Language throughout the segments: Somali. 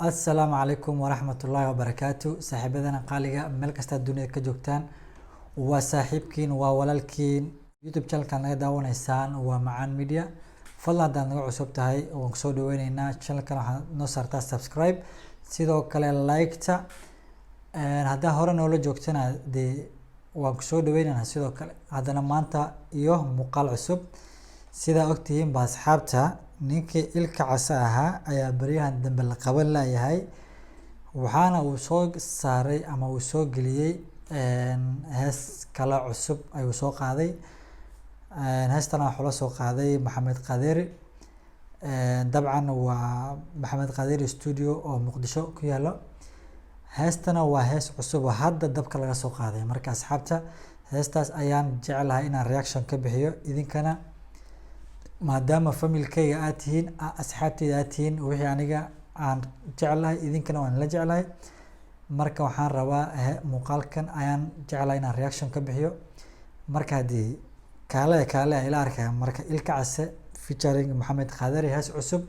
السلام عليكم ورحمة الله وبركاته. صاحبتنا قالقة ملك استاد الدنيا كجوكتان وصاحبكين وولالكين يوتيوب channel كان نغا داوانيسان ومعان ميديا فضلا hadaan naga cusub tahay waan kusoo dhaweyneynaa channelkan waxaad noo saartaa subscribe sidoo kale like-ta haddaa hore noola joogtana dee waan kusoo dhaweyneynaa sidoo kale haddana maanta iyo muuqaal cusub sidaa ogtihiin ba asxaabta ninkii ilka casa ahaa ayaa baryahan dambe la qaban layahay waxaana uu soo saaray ama uu soo geliyey hees kala cusub ayuu soo qaaday heestana waxaa la soo qaaday Maxamed Qaderi dabcan waa Maxamed Qaderi studio oo Muqdisho ku yaalo heestana waa hees cusub oo hadda dabka laga soo qaaday marka asxaabta heestaas ayaan jecelahay inaan reaction ka bixiyo idinkana maadaama familkayga aad tihiin asxaabtayda aad tihiin wixii aniga aan jecelahay idinkana waan la jecelahay marka waxaan rabaa muuqaalkan ayaan jecelahay inaan reaction ka bixiyo marka hadii kaale ila arkay marka ilka case featuring Maxamed Qaderi hees cusub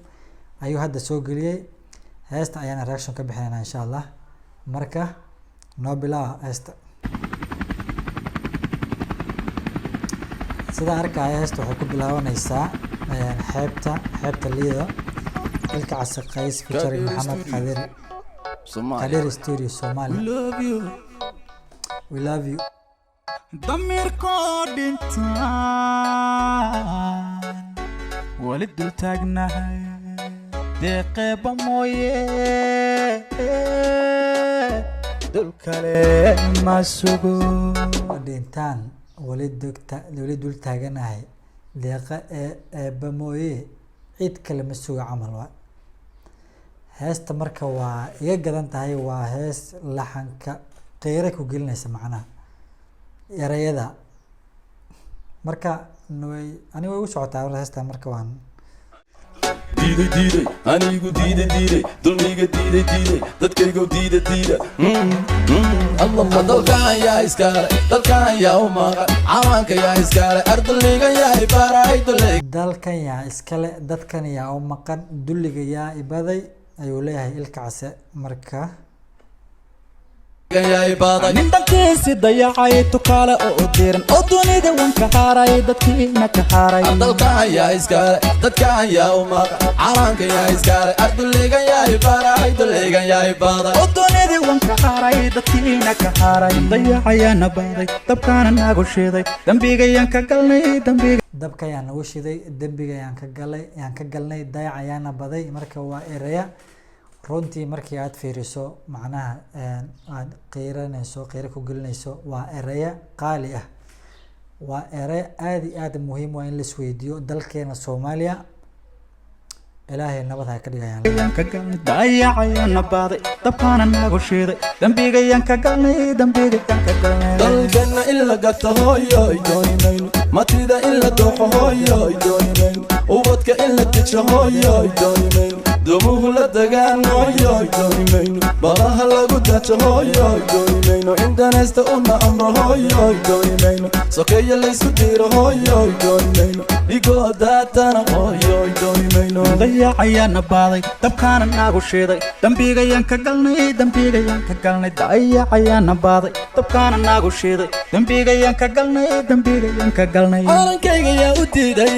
ayuu hadda soo geliyay heesta ayaan reaction ka bixinayna insha Allah marka noo bilaa heesta sida arkay heesta waxay ku bilaabanaysaa xeebta liida ilka case qays featuring Maxamed Qaderi Qaderi studio Somali we love you ضميركو دينتان ولد التاجناها دقيبة مويه دول كلام ما سوقو دينتان ولد التاجناها دقيبة مويه عيد كلمة سوق عمل وا هاست مركا وا يقدر تهاي وا هاس لحنك غيرك وقلنا سمعناه yarayada marka ani way u socotaa heesta marka waan diiday anigu diiday dulmiga diiday dadkaygu diiday Allah dalkan yaa iskale dalkan yaa u maqan calanka yaa iskale ardayga yaa ibaray dalkan yaa iskale dadkan yaa u maqan dulliga yaa ibaday ayuu leeyahay ilka case marka nin dhankiisi dayacay tukaale oo diran oo dunida wanka haaray dadkiina ka haaray dalkan yaa iskale dadkan yaa u maqan calanka yaa iskale ardayga yaa ibaray dulliga yaa ibaday oo dunida wanka haaray dadkiina ka haaray dayacayana baaday dabkaana nagu shiday dambigayaan ka galnay dabkayaan nagu shiday dambigayaan ka galnay dayacayana baday marka waa eraya runtii markii aad fiiriso macnaha aad qeyranayso ku gelinayso waa eraya qaali ah waa eraya aad muhiim ah in la isweydiyo dalkeena Soomaaliya ilaahay nabad ha ka dhigayaan ka galnay dayacayana baaday dabkaana nagu shiday dambigayaan ka galnay dalkeena illa gato hooyo doonayno matida illa dooxo hooyo doonayno ubadka illa tijo hooyo doonayno dumuhu la dagaan hooyo doonayno baraha lagu dajo hooyo doonayno indanaysta una amro hooyo doonayno sokeeya la isku diiro hooyo doonayno igoo daatana hooyo doonayno dayacayana baaday dabkaana nagu shiday dambigayaan ka galnay dayacayana baaday dabkaana nagu shiday dambigayaan ka galnay calankayga yaa u diiday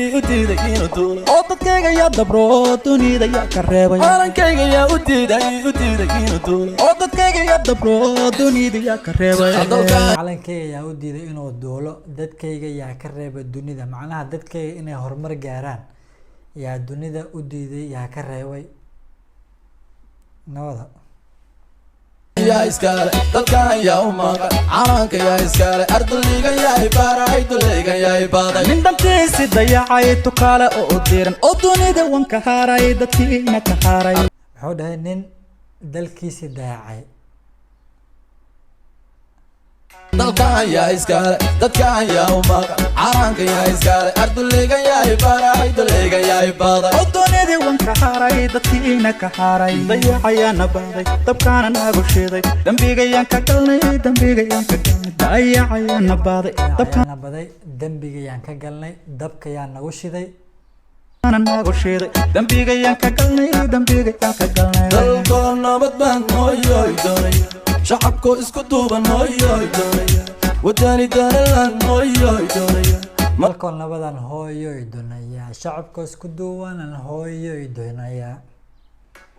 inuu duulo oo dadkayga yaa dabro dunida yaa ka reebay calankayga yaa u diiday inuu duulo oo dadkayga yaa dabro dunida yaa ka reebay calankayga yaa u diiday inuu duulo dadkayga yaa ka reebay dunida macnaha dadkayga inay horumar gaaraan yaa dunida u diiday yaa ka reebay nabada yaa iskale dalkan yaa u maqan calanka yaa iskale ardayga yaa ibaray dulliga yaa ibaday nin dhankiisi dayacay tukaale oo diran oo dunida wanka haaray dadkiina ka haaray wuxuu dhahay nin dalkiisi dayacay dalkan yaa iskale dadkan yaa u maqan calanka yaa iskale ardayga yaa ibaray dulliga yaa ibaday oo dunida wanka haaray dadkiina ka haaray dayacayana baaday dabkaana nagu shiday dambigayaan ka galnay dayacayana baaday dabkaana baday dambigayaan ka galnay dabkayaan nagu shiday nagu shiday dambigayaan ka galnay dalkoon nabad baan hooyoy doonaya shacabkoo isku duuban hooyoy doonaya wadani daralan hooyoy doonaya dalkoon nabadan hooyoy doonaya shacabkoo isku duubanan hooyoy doonaya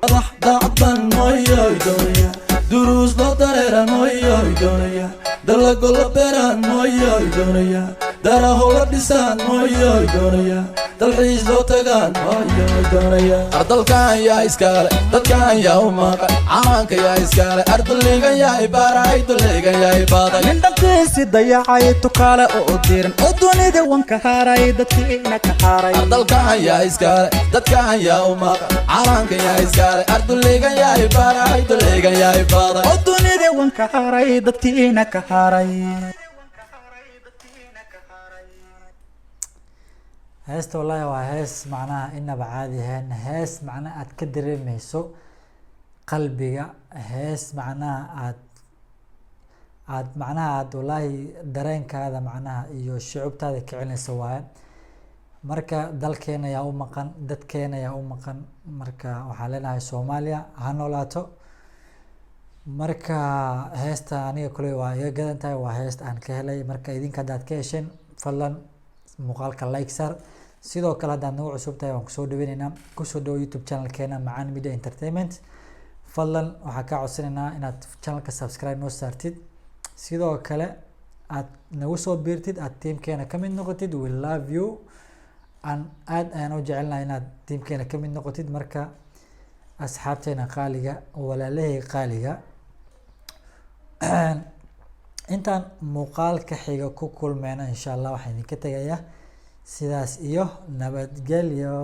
madax daacad baan hooyoy doonaya duruus loo dareeran hooyoy doonaya dalago la beeraan hooyoy doonaya daraho la dhisaan hooyoy doonaya dalxiis loo tagaan hooyoy doonaya ardalkan yaa iskaale dadkan yaa u maqan calanka yaa iskaale ardaligan yaa ibaaray daligan yaa ibaaday nin dhankiisi dayacay tukaale oo diran oo dunida wanka haray dadkiina ka haray ardalkan yaa iskaale dadkan yaa u maqan calanka yaa iskaale ardaligan yaa ibaaray daligan yaa ibaaday oo dunida wanka haray dadkiina ka haray heesta wallahi waa hees macnaha inaba caadi ahayn hees macnaha aad ka dareemeyso qalbiga hees macnaha aad macnaha aad wallahi dareenkaada macnaha iyo shucuubtaada kicinaysa waaye marka dalkeena yaa u maqan dadkeena yaa u maqan marka waxaan leenahay Soomaaliya ha noolaato marka heesta aniga kule waa iga gadan tahay waa heesta aan ka helay marka idinka hadaad ka hesheen fadlan muuqaalka like sar sidoo kale haddaad nagu cusub tahay waan kusoo dhaweynaynaa kusoo dhawo YouTube channelkeena Macaan Media Entertainment fadlan waxaa kaa codsanaynaa inaad channelka subscribe noo saartid sidoo kale aad nagu soo biirtid aad teamkeena ka mid noqotid we love you aad ayaan u jecelnahay inaad teamkeena ka mid noqotid marka asxaabteena qaaliga walaalahey qaaliga intaan muuqaalka xiga ku kulmeyna insha Allah waxaan idinka tagayaa sidaas iyo nabadgelyo.